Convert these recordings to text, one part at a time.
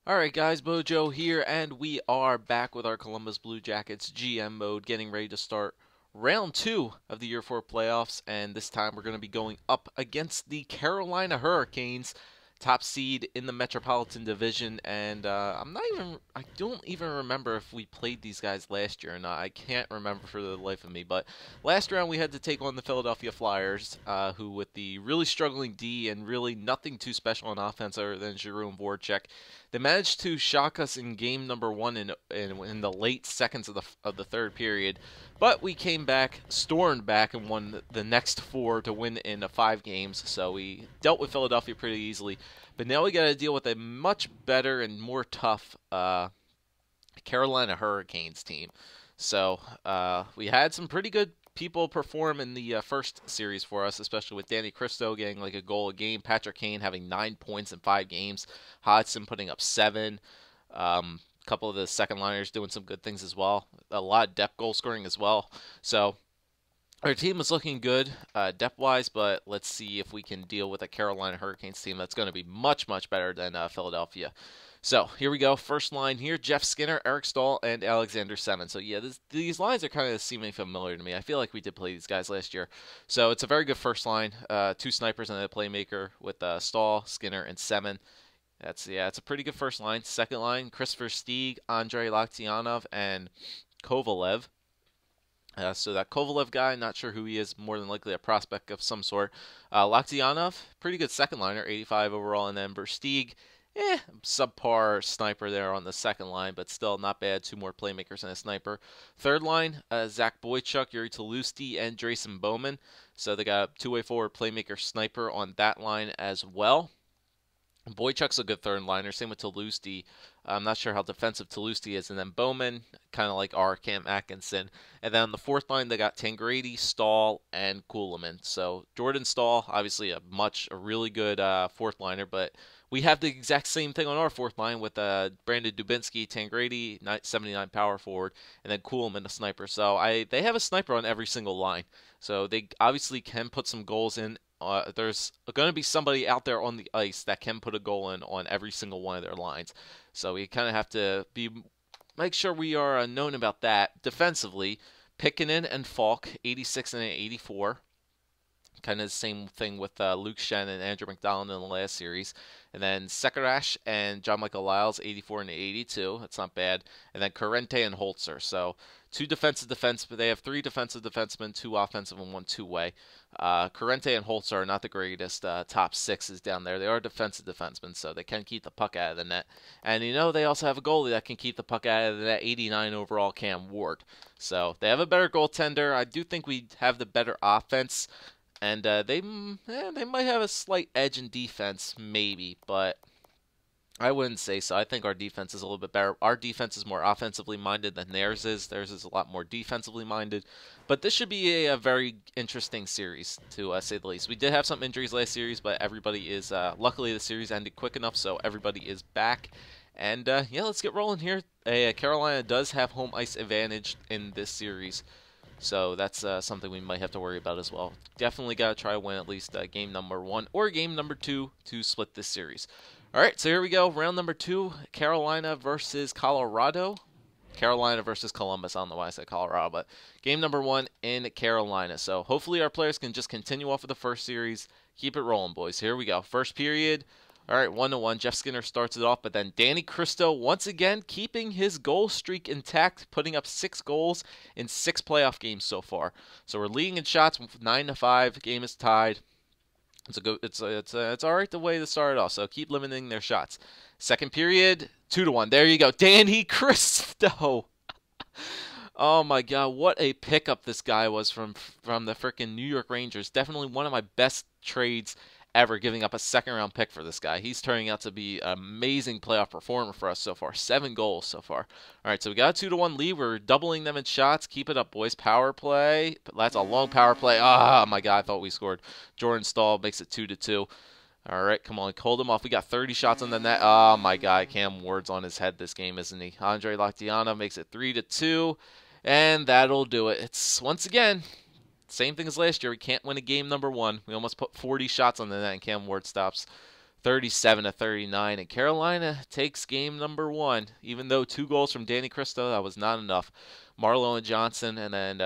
Alright guys, BOJoeKO here, and we are back with our Columbus Blue Jackets GM mode, getting ready to start round 2 of the Year 4 playoffs, and this time we're going to be going up against the Carolina Hurricanes, top seed in the Metropolitan Division, and I don't even remember if we played these guys last year or not. I can't remember for the life of me, but last round we had to take on the Philadelphia Flyers, who with the really struggling D and really nothing too special on offense other than Giroux and Voracek, they managed to shock us in game number one in the late seconds of the third period, but we came back, stormed back, and won the next four to win in 5 games. So we dealt with Philadelphia pretty easily. But now we got to deal with a much better and more tough Carolina Hurricanes team. So we had some pretty good people perform in the first series for us, especially with Danny Cristo getting like a goal a game, Patrick Kane having 9 points in 5 games, Hodgson putting up 7. A couple of the second liners doing some good things as well. A lot of depth goal scoring as well. So our team is looking good depth-wise, but let's see if we can deal with a Carolina Hurricanes team that's going to be much, much better than Philadelphia. So here we go. First line here, Jeff Skinner, Eric Staal, and Alexander Semin. So yeah, these lines are kind of seeming familiar to me. I feel like we did play these guys last year. So it's a very good first line. 2 snipers and a playmaker with Staal, Skinner, and Semin. It's a pretty good first line. Second line, Christopher Stieg, Andrei Laktianov, and Kovalev. So that Kovalev guy, not sure who he is, more than likely a prospect of some sort. Laktianov, pretty good second liner, 85 overall, and then Versteeg, subpar sniper there on the second line, but still not bad. 2 more playmakers and a sniper. Third line, Zach Boychuk, Yuri Talusti, and Drayson Bowman. So they got a 2-way forward playmaker sniper on that line as well. Boychuk's a good third liner. Same with Talusti. I'm not sure how defensive Talusti is. And then Bowman, kind of like our Cam Atkinson. And then on the fourth line, they got Tangradi, Staal, and Kuhlman. So Jordan Staal, obviously a really good fourth liner, but we have the exact same thing on our fourth line with Brandon Dubinsky, Tangradi, 79 power forward, and then Kuhlman, a sniper. So they have a sniper on every single line. So they obviously can put some goals in. There's going to be somebody out there on the ice that can put a goal in on every single one of their lines. So we kind of have to make sure we are known about that. Defensively, Pikkinen and Falk, 86 and 84. Kind of the same thing with Luke Shen and Andrew McDonald in the last series. And then Sekarash and John Michael Lyles, 84 and 82. That's not bad. And then Corrente and Holzer. So 2 defensive defensemen. They have 3 defensive defensemen, 2 offensive and 1 two-way. Corrente and Holzer are not the greatest top sixes down there. They are defensive defensemen, so they can keep the puck out of the net. And they also have a goalie that can keep the puck out of the net, 89 overall Cam Ward. So they have a better goaltender. I do think we have the better offense. And they might have a slight edge in defense, maybe, but I wouldn't say so. I think our defense is a little bit better. Our defense is more offensively minded than theirs is. Theirs is a lot more defensively minded. But this should be a very interesting series, to say the least. We did have some injuries last series, but everybody is, luckily the series ended quick enough, so everybody is back. And, let's get rolling here. Carolina does have home ice advantage in this series. So that's something we might have to worry about as well. Definitely got to try to win at least game number 1 or game number 2 to split this series. All right, so here we go. Round number 2, Carolina versus Colorado. Carolina versus Columbus. I don't know why I said Colorado, but game number 1 in Carolina. So hopefully our players can just continue off of the first series. Keep it rolling, boys. Here we go. First period. All right, 1-1. Jeff Skinner starts it off, but then Danny Cristo once again keeping his goal streak intact, putting up 6 goals in 6 playoff games so far. So we're leading in shots 9-5. Game is tied. It's all right the way to start it off. So keep limiting their shots. Second period, 2-1. There you go, Danny Cristo. Oh my God, what a pickup this guy was from the freaking New York Rangers. Definitely one of my best trades ever, giving up a second-round pick for this guy. He's turning out to be an amazing playoff performer for us so far. 7 goals so far. All right, so we got a 2-1 lead. We're doubling them in shots. Keep it up, boys. Power play. That's a long power play. Oh, my God, I thought we scored. Jordan Staal makes it 2-2. All right, come on, hold him off. We got 30 shots on the net. Oh, my God, Cam Ward's on his head this game, isn't he? Andrei Laktianov makes it 3-2, and that'll do it. It's, once again, same thing as last year. We can't win a game number 1. We almost put 40 shots on the net, and Cam Ward stops 37-39, and Carolina takes game number 1. Even though 2 goals from Danny Cristo, that was not enough. Marlowe and Johnson, and then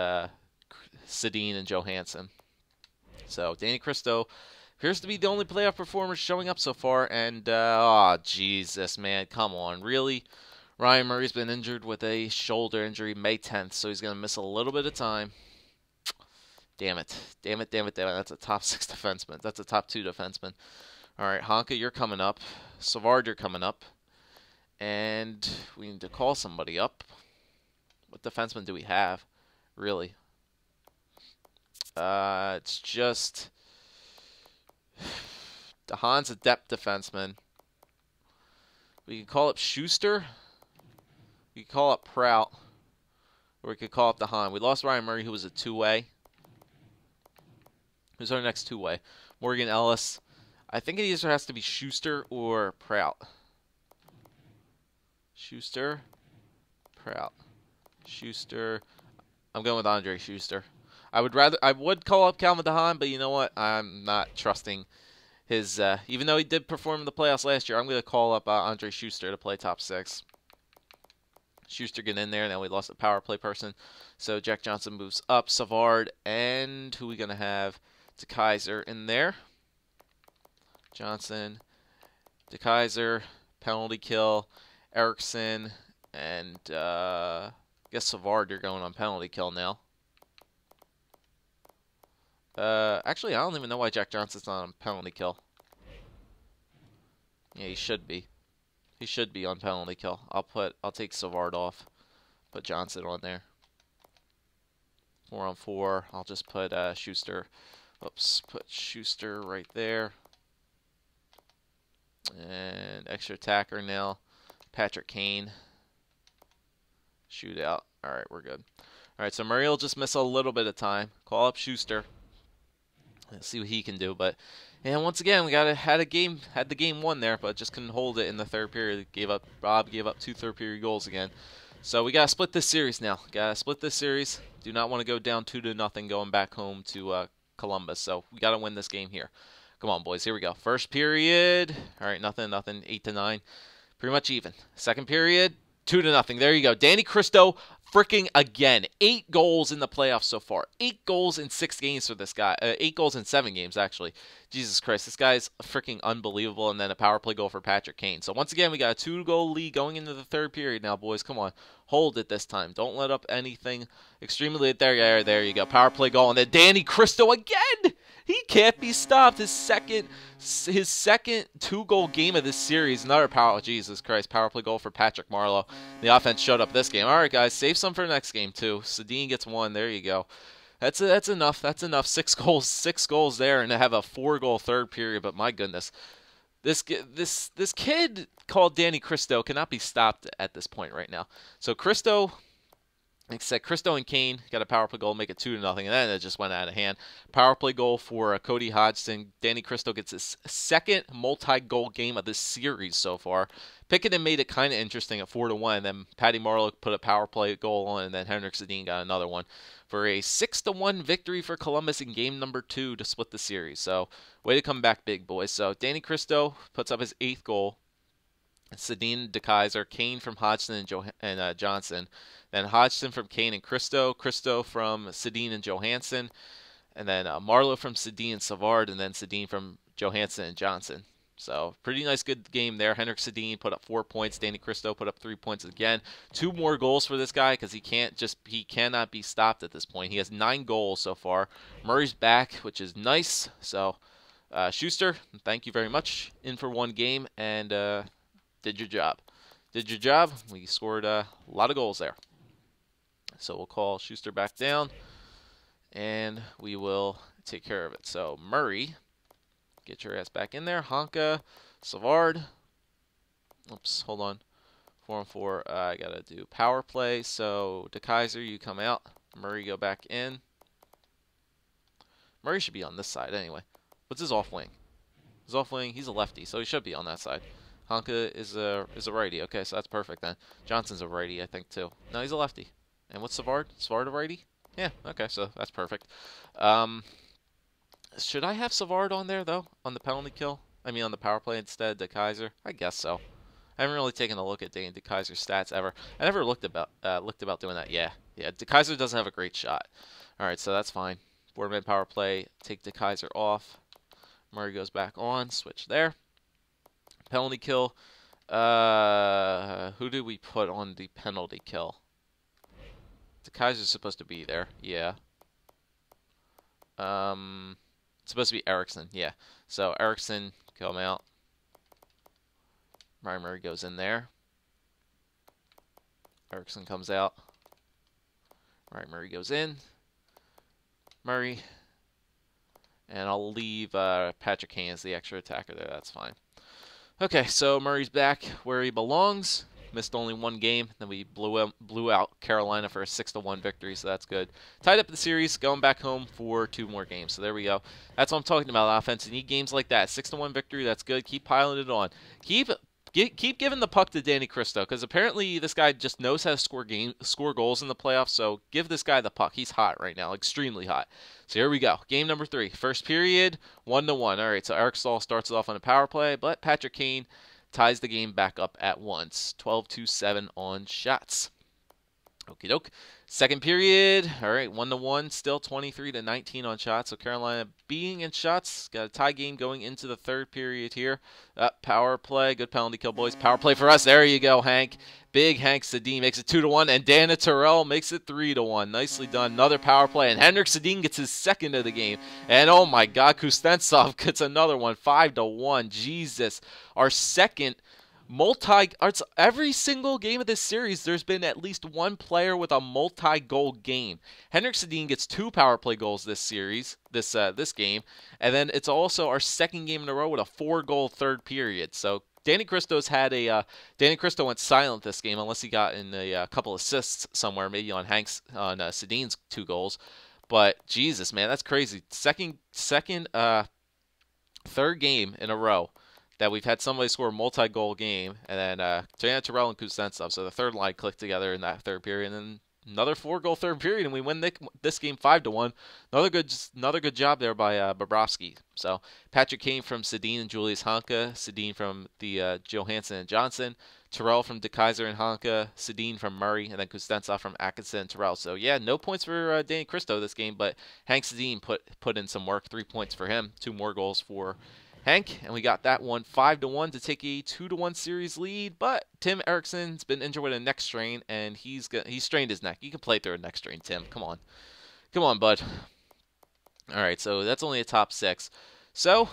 Sedin and Johansson. So Danny Cristo appears to be the only playoff performer showing up so far, and oh Jesus, man, come on, really? Ryan Murray's been injured with a shoulder injury May 10th, so he's going to miss a little bit of time. Damn it. Damn it, damn it, damn it. That's a top 6 defenseman. That's a top 2 defenseman. All right, Honka, you're coming up. Savard, you're coming up. And we need to call somebody up. What defenseman do we have, really? It's just... DeHaan's a depth defenseman. We can call up Schuster. We can call up Prout. Or we could call up DeHaan. We lost Ryan Murray, who was a 2-way. Who's our next 2-way? Morgan Ellis. I think it either has to be Schuster or Prout. Schuster. Prout. Schuster. I'm going with Andre Schuster. I would call up Calvin DeHaan, but you know what? I'm not trusting his, even though he did perform in the playoffs last year, I'm going to call up Andre Schuster to play top 6. Schuster getting in there, and then we lost a power play person. So Jack Johnson moves up. Savard, and who are we going to have? DeKaiser in there. Johnson, DeKaiser, penalty kill, Erickson, and I guess Savard, you're going on penalty kill now. Actually, I don't even know why Jack Johnson's not on penalty kill. Yeah, he should be. He should be on penalty kill. I'll take Savard off. Put Johnson on there. 4-on-4. I'll just put Schuster. Oops, put Schuster right there. And extra attacker now. Patrick Kane. Shootout. Alright, we're good. Alright, so Murray will just miss a little bit of time. Call up Schuster. Let's see what he can do. But and once again, we had the game won there, but just couldn't hold it in the third period. Bob gave up 2 third-period goals again. So we gotta split this series now. Gotta split this series. Do not want to go down 2-0 going back home to Columbus. So we gotta win this game here. Come on, boys. Here we go. First period. All right, nothing. 8-9. Pretty much even. Second period. 2-0. There you go. Danny Cristo freaking again. 8 goals in the playoffs so far. 8 goals in 6 games for this guy. 8 goals in 7 games, actually. Jesus Christ. This guy's freaking unbelievable. And then a power play goal for Patrick Kane. So once again, we got a 2-goal lead going into the third period now, boys. Come on. Hold it this time. Don't let up anything extremely late. There you go. Power play goal. And then Danny Cristo again. He can't be stopped. His second 2-goal game of this series. Another power play goal for Patrick Marlowe. The offense showed up this game. All right, guys, save some for the next game too. Sedin gets 1. There you go. That's enough. That's enough. 6 goals there, and to have a 4-goal third period. But my goodness, this kid called Danny Cristo cannot be stopped at this point right now. So Cristo. Like I said, Cristo and Kane got a power play goal, make it 2-0, and then it just went out of hand. Power play goal for Cody Hodgson. Danny Cristo gets his second multi-goal game of this series so far. Pickett made it kind of interesting at 4-1, and then Patty Marlowe put a power play goal on, and then Henrik Sedin got another one for a 6-1 victory for Columbus in game number 2 to split the series. So, way to come back big, boys. So, Danny Cristo puts up his 8th goal. Sedin, DeKaiser, Kane from Hodgson and Johnson. Then Hodgson from Kane and Cristo from Sedin and Johansson, and then Marlowe from Sedin and Savard, and then Sedin from Johansson and Johnson. So pretty nice, good game there. Henrik Sedin put up 4 points. Danny Cristo put up 3 points again. 2 more goals for this guy because he cannot be stopped at this point. He has 9 goals so far. Murray's back, which is nice. So Schuster, thank you very much. In for 1 game and did your job. We scored a lot of goals there. So we'll call Schuster back down, and we will take care of it. So Murray, get your ass back in there. Honka, Savard. Oops, hold on. 4-on-4. I got to do power play. So DeKaiser, you come out. Murray, go back in. Murray should be on this side anyway. What's his off wing? His off wing, he's a lefty, so he should be on that side. Honka is a righty. Okay, so that's perfect then. Johnson's a righty, I think, too. No, he's a lefty. And what's Savard? Savard a righty? Yeah, okay, so that's perfect. Should I have Savard on there, though, on the penalty kill? I mean, on the power play instead, DeKaiser? I guess so. I haven't really taken a look at Danny DeKaiser's stats ever. I never looked about doing that. Yeah, DeKaiser doesn't have a great shot. All right, so that's fine. 4-man power play. Take DeKaiser off. Murray goes back on. Switch there. Penalty kill. Who do we put on the penalty kill? DeKaiser's supposed to be there. Yeah. It's supposed to be Erickson. Yeah. So Erickson come out. Murray goes in there. Erickson comes out. Murray goes in. Murray. And I'll leave Patrick Kane as the extra attacker there. That's fine. Okay, so Murray's back where he belongs. Missed only one game. Then we blew out Carolina for a 6-1 victory, so that's good. Tied up the series, going back home for 2 more games. So there we go. That's what I'm talking about, offense. You need games like that. 6-1 victory, that's good. Keep piling it on. Keep giving the puck to Danny Cristo, because apparently this guy just knows how to score goals in the playoffs, so give this guy the puck. He's hot right now, extremely hot. So here we go. Game number 3. First period, 1-1. All right, so Eric Staal starts it off on a power play, but Patrick Kane ties the game back up at once. 12-7 on shots. Okie doke. Second period, all right, 1-1, still 23-19 on shots. So Carolina being in shots, got a tie game going into the third period here. Power play, good penalty kill, boys. Power play for us. There you go, Hank. Big Hank Sedin makes it 2-1, and Dana Terrell makes it 3-1. Nicely done. Another power play, and Henrik Sedin gets his second of the game. And oh my God, Kuznetsov gets another one, 5-1. Jesus, our second. Every single game of this series, there's been at least one player with a multi-goal game. Henrik Sedin gets 2 power play goals this series, this game, and then it's also our second game in a row with a 4-goal third period. So Danny Cristo went silent this game, unless he got in a couple assists somewhere, maybe on Sedin's 2 goals. But Jesus, man, that's crazy. Third game in a row that we've had somebody score a multi-goal game, and then Dana Terrell and Kuznetsov. So the third line clicked together in that third period, and then another 4-goal third period, and we win this game 5-1. Another good job there by Bobrovsky. So Patrick Kane from Sedin and Julius Honka, Sedin from the Johansson and Johnson, Terrell from DeKaiser and Honka, Sedin from Murray, and then Kuznetsov from Atkinson and Terrell. So yeah, no points for Danny Cristo this game, but Hank Sedin put in some work. 3 points for him, 2 more goals for Hank, and we got that one 5-1 to take a 2-1 series lead. But Tim Eriksson's been injured with a neck strain, and he's strained his neck. You can play through a neck strain, Tim. Come on, bud. All right, so that's only a top 6. So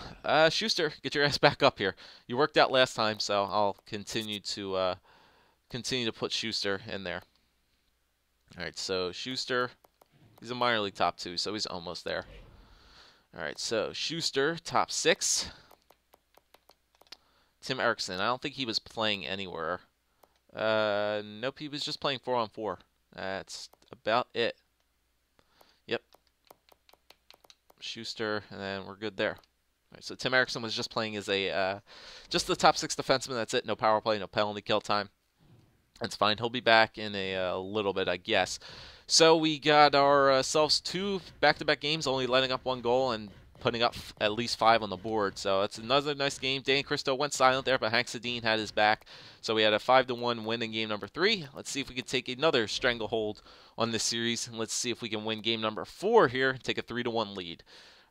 Schuster, get your ass back up here. You worked out last time, so I'll continue to put Schuster in there. All right, so Schuster, he's a minor league top 2, so he's almost there. All right, so Schuster, top 6. Tim Eriksson, I don't think he was playing anywhere. Nope, he was just playing 4-on-4. That's about it. Yep. Schuster, and then we're good there. All right, so Tim Eriksson was just playing as just the top 6 defenseman. That's it. No power play, no penalty kill time. That's fine. He'll be back in a little bit, I guess. So we got ourselves 2 back-to-back games, only letting up 1 goal and putting up at least 5 on the board. So that's another nice game. Danny Cristo went silent there, but Hank Sedin had his back. So we had a 5-1 win in game number 3. Let's see if we can take another stranglehold on this series, and let's see if we can win game number 4 here and take a 3-1 lead.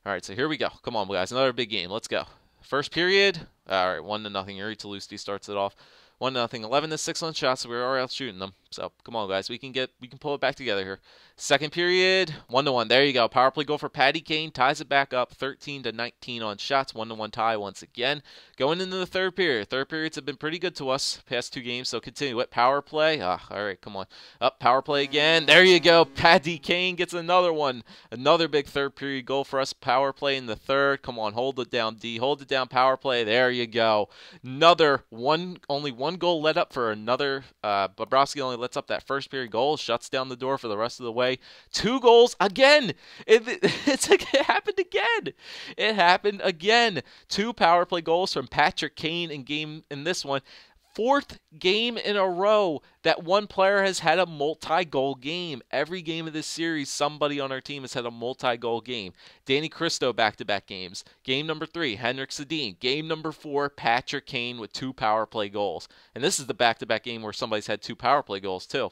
All right, so here we go. Come on, guys. Another big game. Let's go. First period. All right, 1-0. Yuri Talusti starts it off. 1-0, 11-6 on shots, so we're already out shooting them. So come on, guys, we can pull it back together here. Second period, 1-1. There you go. Power play goal for Patty Kane, ties it back up, 13-19 on shots, 1-1 tie once again. Going into the third period. Third periods have been pretty good to us past 2 games, so continue it. Power play. All right, come on. Up, power play again. There you go. Patty Kane gets another one. Another big third period goal for us. Power play in the third. Come on, hold it down, D. Hold it down. Power play. There you go. Only one goal let up for another. Bobrovsky only lets up that first period goal, shuts down the door for the rest of the way. 2 goals again. It happened again. It happened again. 2 power play goals from Patrick Kane in this one. 4th game in a row that one player has had a multi-goal game. Every game of this series, somebody on our team has had a multi-goal game. Danny Cristo back-to-back games. Game number 3, Henrik Sedin. Game number 4, Patrick Kane with 2 power play goals. And this is the back-to-back game where somebody's had 2 power play goals too.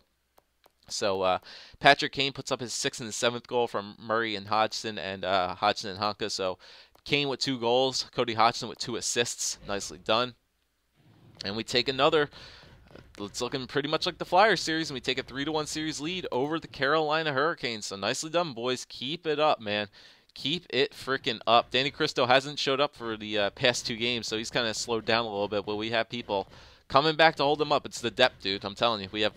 So Patrick Kane puts up his 6th and 7th goal from Murray and Hodgson and Hanka. So Kane with 2 goals, Cody Hodgson with 2 assists. Nicely done. And we take another, it's looking pretty much like the Flyers series, and we take a 3-1 series lead over the Carolina Hurricanes. So nicely done, boys. Keep it up, man. Keep it freaking up. Danny Cristo hasn't showed up for the past 2 games, so he's kind of slowed down a little bit, but we have people coming back to hold him up. It's the depth, dude. I'm telling you, we have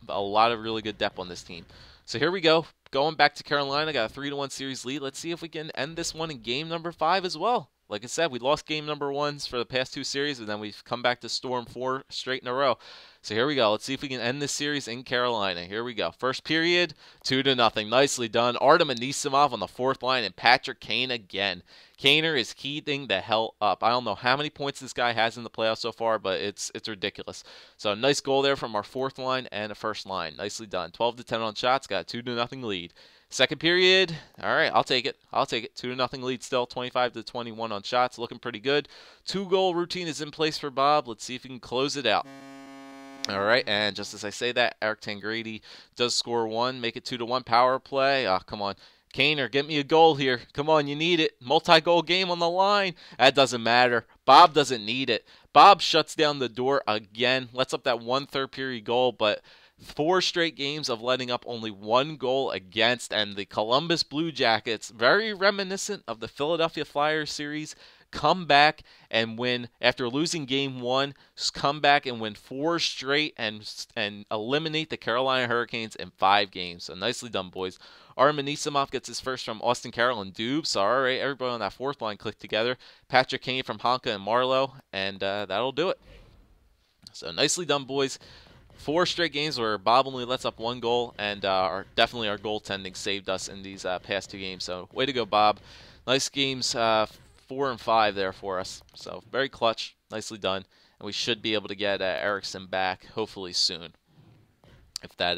a lot of really good depth on this team. So here we go. Going back to Carolina, got a 3-1 series lead. Let's see if we can end this one in game number 5 as well. Like I said, we lost game number 1s for the past 2 series, and then we've come back to storm 4 straight in a row. So here we go. Let's see if we can end this series in Carolina. Here we go. First period, 2-0. Nicely done. Artem Anisimov on the 4th line, and Patrick Kane again. Kaner is keying the hell up. I don't know how many points this guy has in the playoffs so far, but it's ridiculous. So nice goal there from our 4th line and a 1st line. Nicely done. 12-10 on shots. Got a 2-0 lead. Second period, all right, I'll take it. 2-0 lead still, 25-21 on shots, looking pretty good. 2-goal routine is in place for Bob. Let's see if he can close it out. All right, and just as I say that, Eric Tangradi does score 1, make it 2-1 power play. Oh, come on. Kaner, get me a goal here. Come on, you need it. Multi-goal game on the line. That doesn't matter. Bob doesn't need it. Bob shuts down the door again, lets up that 1 third-period goal, but 4 straight games of letting up only 1 goal against, and the Columbus Blue Jackets, very reminiscent of the Philadelphia Flyers series, come back and win after losing game 1. Come back and win 4 straight and eliminate the Carolina Hurricanes in 5 games. So nicely done, boys. Artem Anisimov gets his first from Austin Carroll and Dubes. So all right, everybody on that 4th line clicked together. Patrick Kane from Honka and Marlowe, and that'll do it. So nicely done, boys. 4 straight games where Bob only lets up 1 goal, and definitely our goaltending saved us in these past 2 games. So way to go, Bob. Nice games, 4 and 5 there for us. So very clutch, nicely done, and we should be able to get Eriksson back hopefully soon. If that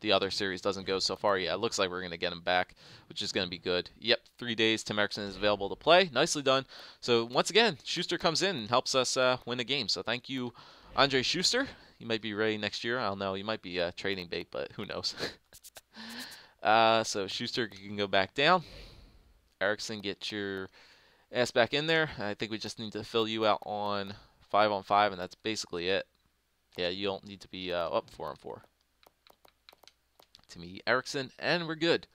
the other series doesn't go so far, yeah, it looks like we're gonna get him back, which is gonna be good. Yep, 3 days. Tim Eriksson is available to play. Nicely done. So once again, Schuster comes in and helps us win a game. So thank you, Andre Schuster. You might be ready next year. I don't know. You might be trading bait, but who knows? So Schuster can go back down. Eriksson, get your ass back in there. I think we just need to fill you out on 5-on-5, and that's basically it. Yeah, you don't need to be up 4-on-4. To me, Eriksson, and we're good.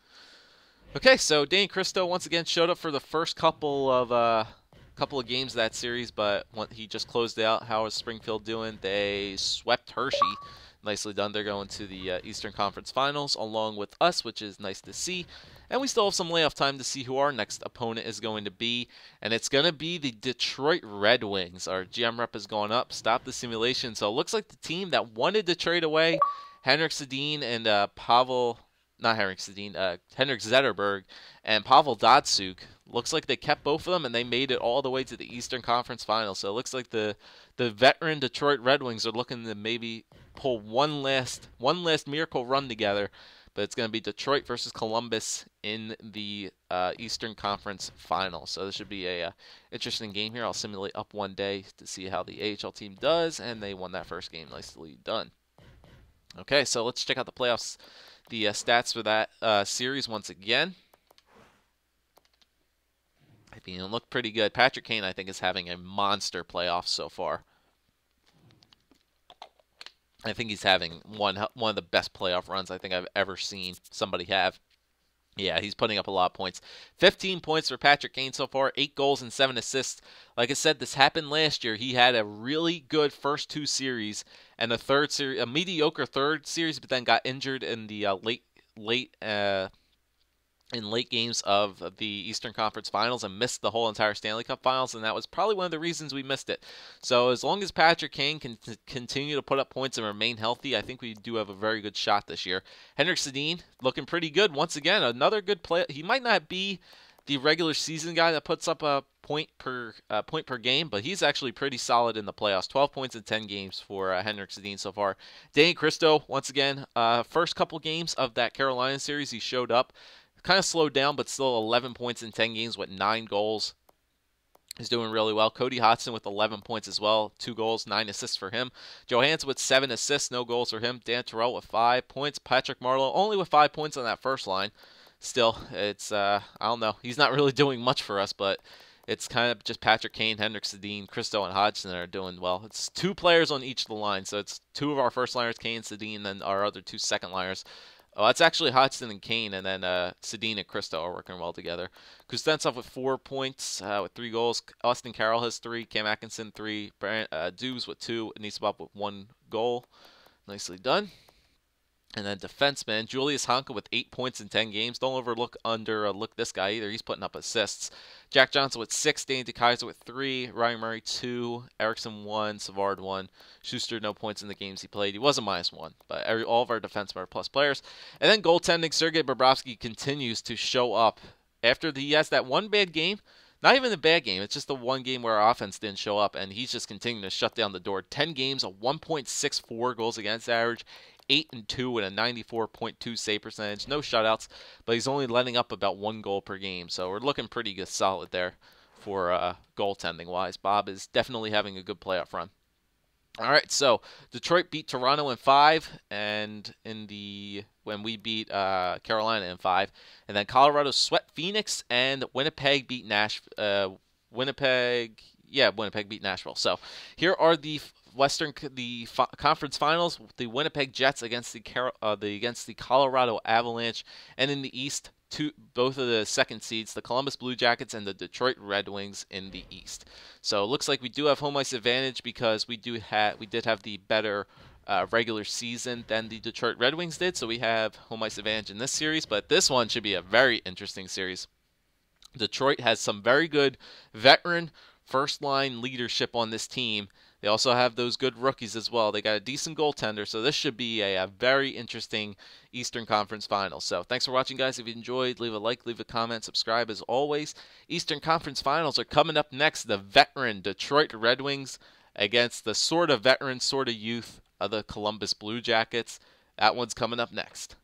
Okay, so Danny Cristo once again showed up for the first couple of games of that series, but he just closed out. How is Springfield doing? They swept Hershey. Nicely done. They're going to the Eastern Conference Finals along with us, which is nice to see. And we still have some layoff time to see who our next opponent is going to be. And it's going to be the Detroit Red Wings. Our GM rep has gone up. Stop the simulation. So it looks like the team that wanted to trade away Henrik Sedin and Henrik Zetterberg and Pavel Datsyuk. Looks like they kept both of them, and they made it all the way to the Eastern Conference Finals. So it looks like the veteran Detroit Red Wings are looking to maybe pull one last miracle run together. But it's going to be Detroit versus Columbus in the Eastern Conference Finals. So this should be a interesting game here. I'll simulate up one day to see how the AHL team does, and they won that first game. Nicely done. Okay, so let's check out the playoffs, the stats for that series once again. I mean, it looked pretty good. Patrick Kane, I think, is having a monster playoff so far. I think he's having one of the best playoff runs I think I've ever seen somebody have. Yeah, he's putting up a lot of points. 15 points for Patrick Kane so far, 8 goals and 7 assists. Like I said, this happened last year. He had a really good first 2 series and a mediocre third series, but then got injured in the late games of the Eastern Conference Finals and missed the whole entire Stanley Cup Finals, and that was probably one of the reasons we missed it. So as long as Patrick Kane can continue to put up points and remain healthy, I think we do have a very good shot this year. Henrik Sedin looking pretty good once again. Another good play. He might not be the regular season guy that puts up a point per game, but he's actually pretty solid in the playoffs. 12 points in 10 games for Henrik Sedin so far. Danny Cristo, once again, first couple games of that Carolina series, he showed up. Kind of slowed down, but still 11 points in 10 games with 9 goals. He's doing really well. Cody Hodgson with 11 points as well. 2 goals, 9 assists for him. Johansson with 7 assists, no goals for him. Dan Terrell with 5 points. Patrick Marleau only with 5 points on that first line. Still, it's, I don't know. He's not really doing much for us, but it's kind of just Patrick Kane, Henrik Sedin, Cristo, and Hodgson that are doing well. It's 2 players on each of the lines, so it's 2 of our first liners, Kane, Sedin, and then our other 2 second liners. Oh, that's actually Hodgson and Kane, and then Sedin and Cristo are working well together. Kuznetsov with 4 points, with 3 goals. Austin Carroll has 3. Cam Atkinson 3. Dubes with 2. Anisabov with 1 goal. Nicely done. And then defenseman, Julius Honka with 8 points in 10 games. Don't overlook this guy either. He's putting up assists. Jack Johnson with 6. Danny DeKaiser with 3. Ryan Murray 2. Eriksson 1. Savard 1. Schuster no points in the games he played. He was a -1, but all of our defensemen are plus players. And then goaltending, Sergei Bobrovsky continues to show up. After he has that one bad game, not even a bad game, it's just the one game where our offense didn't show up, and he's just continuing to shut down the door. 10 games, a 1.64 goals against average, 8-2 with a 94.2 save percentage. No shutouts, but he's only letting up about 1 goal per game. So we're looking pretty good, solid there for goaltending wise. Bob is definitely having a good playoff run. All right, so Detroit beat Toronto in 5, and when we beat Carolina in 5, and then Colorado swept Phoenix, and Winnipeg beat Winnipeg beat Nashville. So here are the Conference Finals: the Winnipeg Jets against the Colorado Avalanche, and in the East, both of the second seeds, the Columbus Blue Jackets and the Detroit Red Wings in the East. So it looks like we do have home ice advantage because we did have the better regular season than the Detroit Red Wings did. So we have home ice advantage in this series, but this one should be a very interesting series. Detroit has some very good veteran first-line leadership on this team. They also have those good rookies as well. They got a decent goaltender, so this should be a very interesting Eastern Conference Finals. So thanks for watching, guys. If you enjoyed, leave a like, leave a comment, subscribe as always. Eastern Conference Finals are coming up next. The veteran Detroit Red Wings against the sort of veteran, sort of youth of the Columbus Blue Jackets. That one's coming up next.